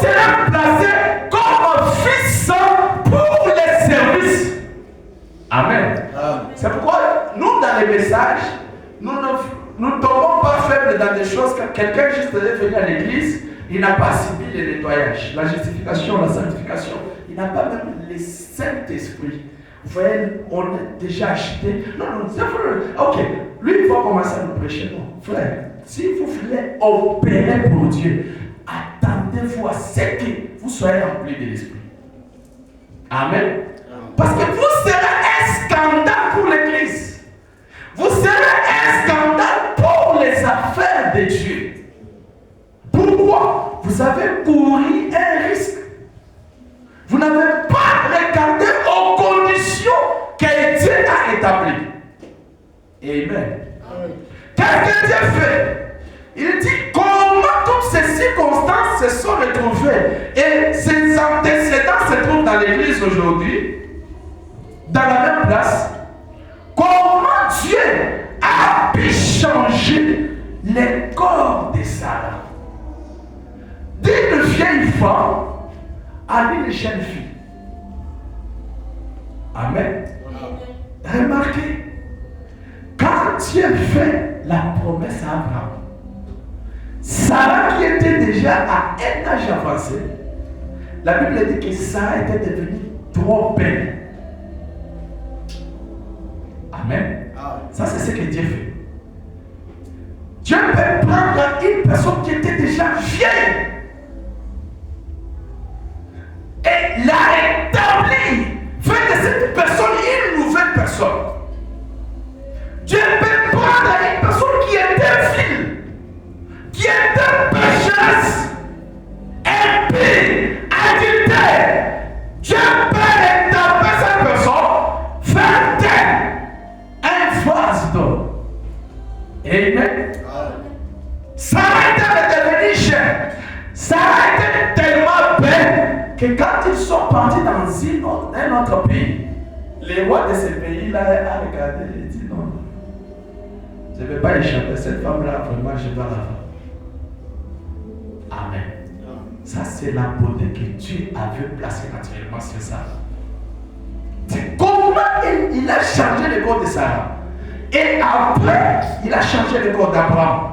serez placés comme fils pour les services. Amen. C'est pourquoi nous, dans les messages, nous ne tombons pas faibles dans des choses. Quand quelqu'un juste est venu à l'église, il n'a pas subi le nettoyage, la justification, la sanctification. Il n'a pas même le Saint-Esprit. Vous voyez, on est déjà acheté. Non, c'est vrai. Ok, lui, il va commencer à nous prêcher. Non, frère, si vous voulez opérer pour Dieu, attendez-vous à ce que vous soyez remplis de l'Esprit. Amen. Parce que vous serez un scandale pour l'Église. Vous serez un scandale pour les affaires de Dieu. Pourquoi? Vous avez couru un risque. Vous n'avez pas regardé aux conditions que Dieu a établies. Amen. Qu'est-ce que Dieu fait? Il dit comment toutes ces circonstances se sont retrouvées. Et ces antécédents se trouvent dans l'église aujourd'hui, dans la même place. Comment Dieu a pu changer le corps de Sarah d'une vieille femme à une jeune fille. Amen. Remarquez, quand Dieu fait la promesse à Abraham, Sarah qui était déjà à un âge avancé, la Bible dit que Sarah était devenue trop belle. Amen. Ça, c'est ce que Dieu fait. Dieu peut prendre une personne qui était déjà vieille et la rétablir, faire de cette personne une nouvelle personne. Dieu peut prendre une personne qui était vile, qui était pécheresse, impie, adultère. Dieu peut rétablir cette personne, faire d'elle un vase d'or. Amen. Sarah était devenue jeune. Sarah était tellement belle que quand ils sont partis dans un autre pays, les rois de ce pays-là ont regardé et dit non, je ne vais pas échapper. Cette femme-là, vraiment, je dois la voir. Amen. Ça, c'est la beauté que Dieu avait placée naturellement sur Sarah. C'est comment il a changé le corps de Sarah. Et après, il a changé le corps d'Abraham.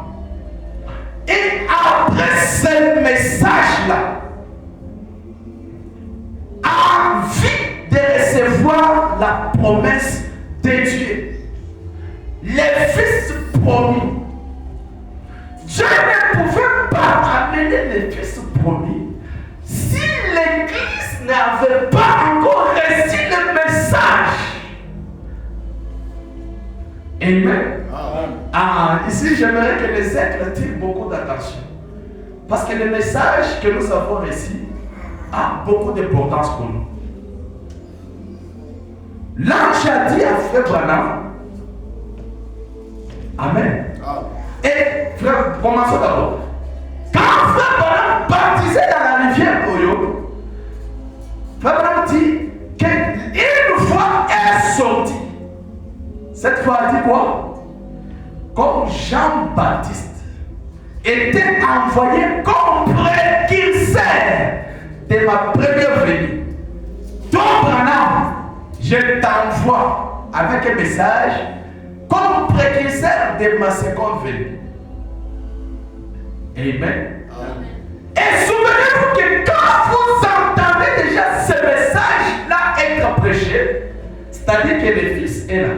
Et après ce message-là, envie de recevoir la promesse de Dieu, les fils promis. Dieu ne pouvait pas amener les fils promis si l'Église n'avait pas encore reçu le message. Amen. Ici, j'aimerais que les êtres tirent beaucoup d'attention. Parce que le message que nous avons reçu a beaucoup d'importance pour nous. L'ange a dit à Frère Branham, Amen. Et frère, commençons d'abord. Quand Frère Branham baptisait dans la rivière Oyo, Frère Branham dit qu'une fois est sorti. Cette fois, elle dit quoi? Comme Jean-Baptiste était envoyé comme précurseur de ma première venue. Toi, Branham, je t'envoie avec un message comme précurseur de ma seconde venue. Amen. Et souvenez-vous que quand vous entendez déjà ce message-là être prêché, c'est-à-dire que le Fils est là.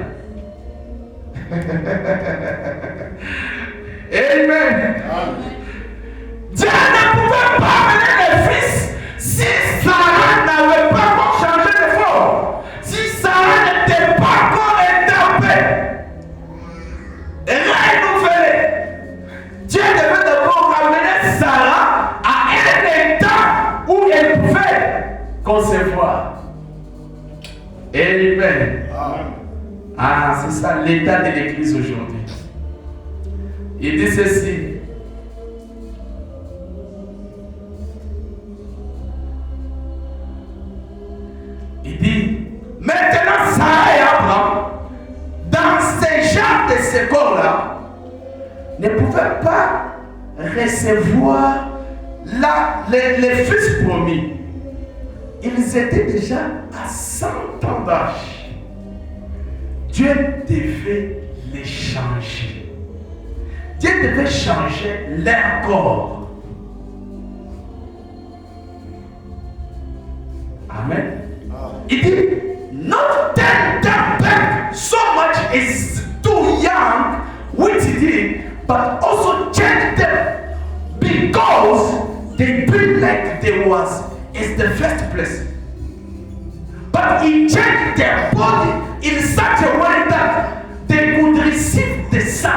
Amen. Dieu ne pouvait pas amener le Fils si Sarah n'avait pas encore changé de forme, si Sarah n'était pas encore étapée, renouvelée. Dieu devait d'abord amener Sarah à un état où elle pouvait concevoir. Amen. C'est ça l'état de l'Église aujourd'hui. Il dit ceci. Il dit, maintenant Sarah et Abraham, dans ce genre de ce corps-là, ne pouvaient pas recevoir les fils promis, ils étaient déjà à 100 ans d'âge. Dieu devait les changer. Dieu devait changer leur corps. Amen. Il dit, not them back so much is too young, which he did, but also change them because they feel like they was in the first place. But he changed their body in such a way that they could receive the Son.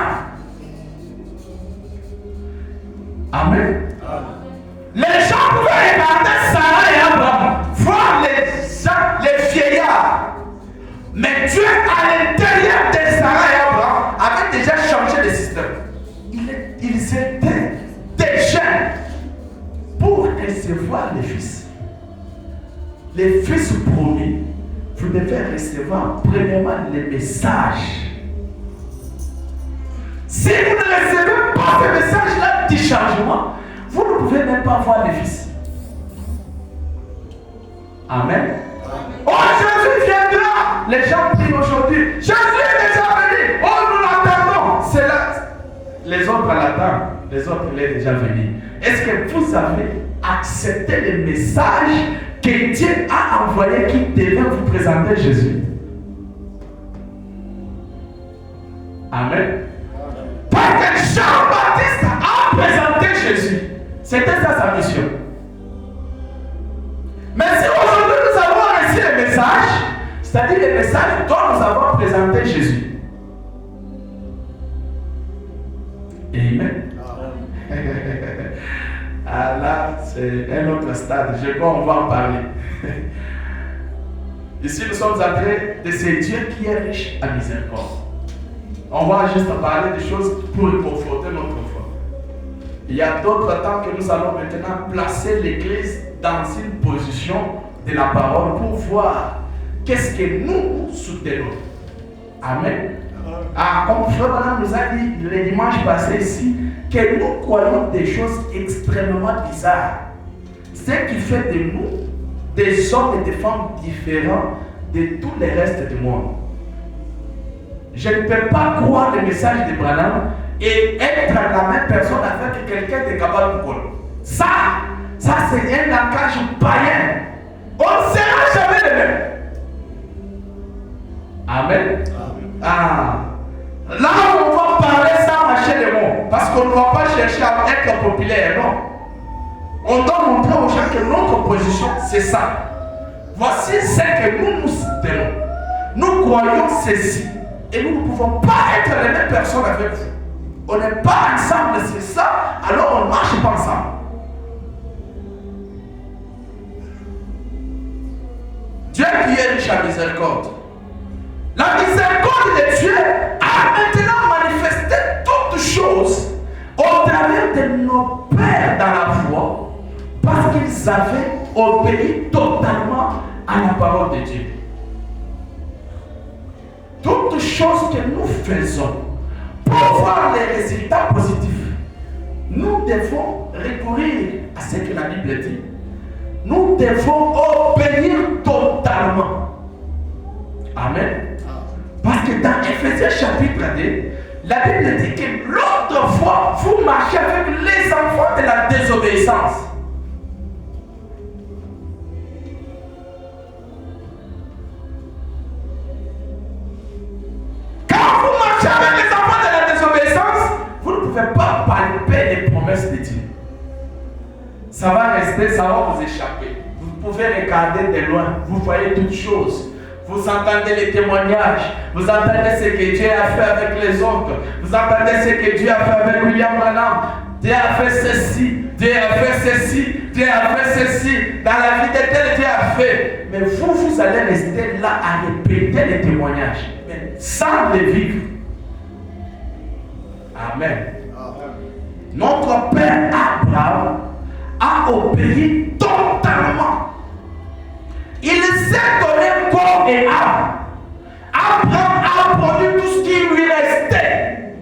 Amen. Les gens pouvaient regarder Sarah et Abraham, voir les vieillards. Mais Dieu, à l'intérieur de Sarah et Abraham, avait déjà changé le système. Ils étaient des jeunes pour recevoir les fils. Les fils promis, vous devez recevoir premièrement les messages. Si vous ne recevez pas ce message-là du changement, vous ne pouvez même pas voir les fils. Amen. Oh, Jésus viendra. Les gens prient aujourd'hui. Jésus est déjà venu. Oh, nous l'attendons. C'est là. Les autres l'attendent. Les autres, il est déjà venu. Est-ce que vous avez accepté le message que Dieu a envoyé qui devait vous présenter Jésus? Amen. Parce que Jean-Baptiste a présenté Jésus. C'était ça sa mission. Mais si aujourd'hui nous avons reçu le message, c'est-à-dire le message dont nous avons présenté Jésus. Amen. Ah là, c'est un autre stade. Je crois qu'on va en parler. Ici, nous sommes en train de ce Dieu qui est riche à miséricorde. On va juste parler des choses pour conforter notre foi. Il y a d'autres temps que nous allons maintenant placer l'Église dans une position de la parole pour voir qu'est-ce que nous soutenons. Amen. Ah, comme Frère Branham nous a dit le dimanche passé ici, que nous croyons des choses extrêmement bizarres. Ce qui fait de nous des hommes et des femmes différents de tout le reste du monde. Je ne peux pas croire le message de Branham et être la même personne avec quelqu'un de capable de connaître. Ça c'est un langage païen. On ne sera jamais le même. Amen. Ah. Là, on va parler sans mâcher les mots. Parce qu'on ne va pas chercher à être populaire, non. On doit montrer aux gens que notre position, c'est ça. Voici ce que nous soutenons. Nous croyons ceci. Et nous ne pouvons pas être les mêmes personnes avec vous. On n'est pas ensemble, c'est ça. Alors on ne marche pas ensemble. Dieu qui est riche à miséricorde. La miséricorde de Dieu a maintenant manifesté toutes choses au travers de nos pères dans la foi parce qu'ils avaient obéi totalement à la parole de Dieu. Toutes choses que nous faisons pour voir les résultats positifs, nous devons recourir à ce que la Bible dit. Nous devons obéir totalement. Amen. Parce que dans Ephésiens chapitre 2, la Bible dit que l'autre fois, vous marchez avec les enfants de la désobéissance. Quand vous marchez avec les enfants de la désobéissance, vous ne pouvez pas palper les promesses de Dieu. Ça va rester, ça va vous échapper. Vous pouvez regarder de loin, vous voyez toutes choses. Vous entendez les témoignages, vous entendez ce que Dieu a fait avec les autres, vous entendez ce que Dieu a fait avec William Branham. Dieu a fait ceci, Dieu a fait ceci, Dieu a fait ceci, dans la vie de tel Dieu a fait. Mais vous allez rester là à répéter les témoignages, mais sans les vivre. Amen. Notre père Abraham a obéi totalement. Il s'est donné corps et âme. Abraham a produit tout ce qui lui restait.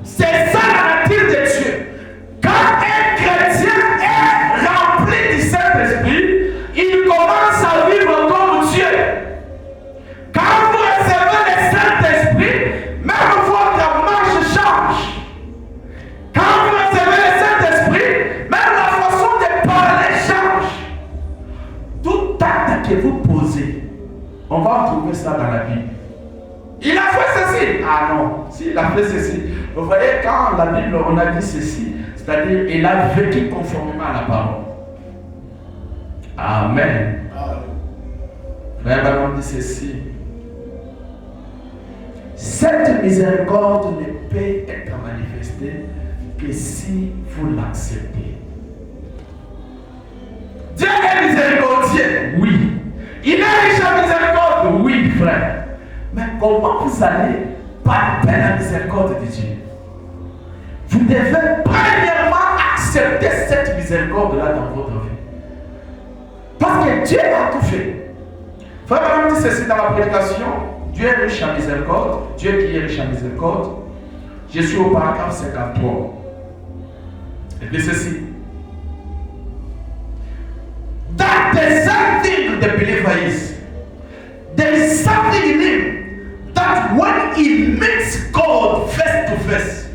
C'est ça la nature de Dieu. Quand un chrétien est Saint-Esprit, il commence à vivre comme Dieu. Quand vous recevez le Saint-Esprit, même votre marche change. Quand vous recevez le Saint-Esprit, même la façon de parler change. Tout acte que vous posez, on va trouver ça dans la Bible. Il a fait ceci. Ah non, si il a fait ceci. Vous voyez, quand la Bible, on a dit ceci, c'est-à-dire il a vécu conformément à la parole. Amen. Frère Ballon dit ceci. Cette miséricorde ne peut être manifestée que si vous l'acceptez. Dieu est miséricordieux, oui. Il est riche en miséricorde, oui, frère. Mais comment vous allez parler la miséricorde de Dieu? Vous devez premièrement accepter cette miséricorde-là dans votre vie. Parce que Dieu a tout fait. Frère, on dit ceci dans la prédication. Dieu est riche en miséricorde. Dieu qui est riche en miséricorde. Je suis au paragraphe 53. Il dit ceci. That the something the believer is. There is something in him that when he meets God face to face,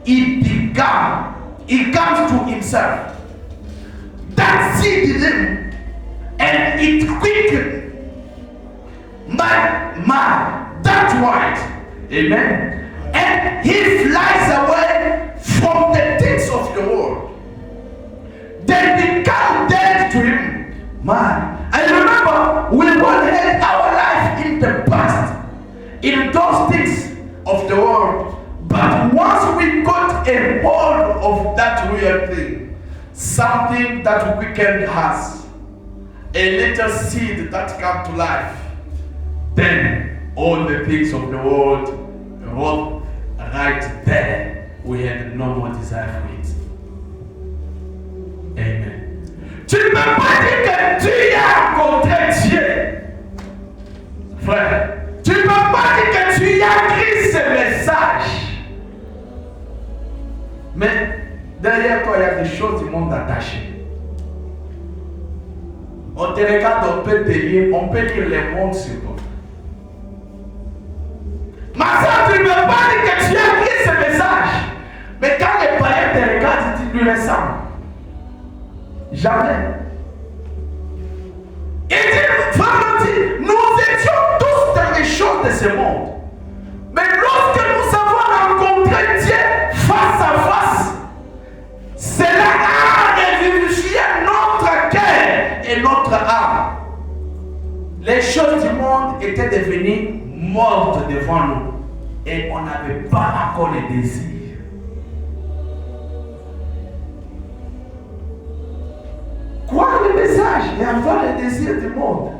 he comes to himself. That seed in him, and it quickens that white. Amen. And he flies away from the things of the world. They become dead to him. Man. And remember, we all had our life in the past, in those things of the world. But once we got a hold of that real thing, something that weekend has, a little seed that comes to life, then all the things of the world rot right there. We had no more desire for it. Amen. Tu ne peux pas dire que tu as rencontré Dieu. Frère, tu ne peux pas dire que tu as écrit ce message. Mais derrière toi, il y a des choses du monde attachées. On te regarde, on peut te lire, on peut lire le monde sur toi. Ma soeur, tu ne peux pas dire que tu as écrit ce message. Mais quand les païens te regardent, tu lui ressembles. Jamais. Et dit, nous étions tous dans les choses de ce monde. Mais lorsque nous avons rencontré Dieu face à face, cela a révolutionné notre cœur et notre âme. Les choses du monde étaient devenues mortes devant nous. Et on n'avait pas encore les désirs. Croire le message et avoir les désirs du monde.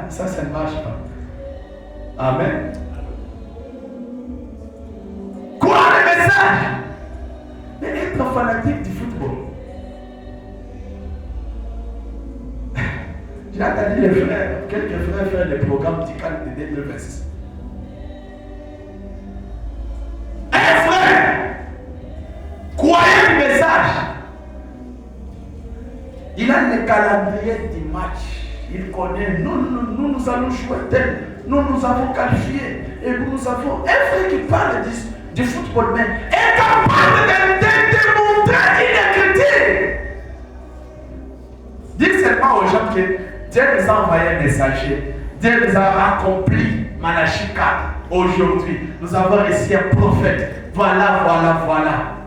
Ça ne marche pas. Amen. Croire le message. Mais être fanatique du football. J'ai entendu les frères, quelques frères faire des programmes Tical de 2026. Un frère, croyez le message. Il a le calendrier du match. Il connaît. Nous allons jouer tel. Nous avons qualifié. Et nous avons un frère qui parle du football même. Est capable de démontrer une écriture. Dites seulement aux gens que Dieu nous a envoyé un messager. Dieu nous a accompli Malachie 4. Aujourd'hui, nous avons reçu un prophète. Voilà.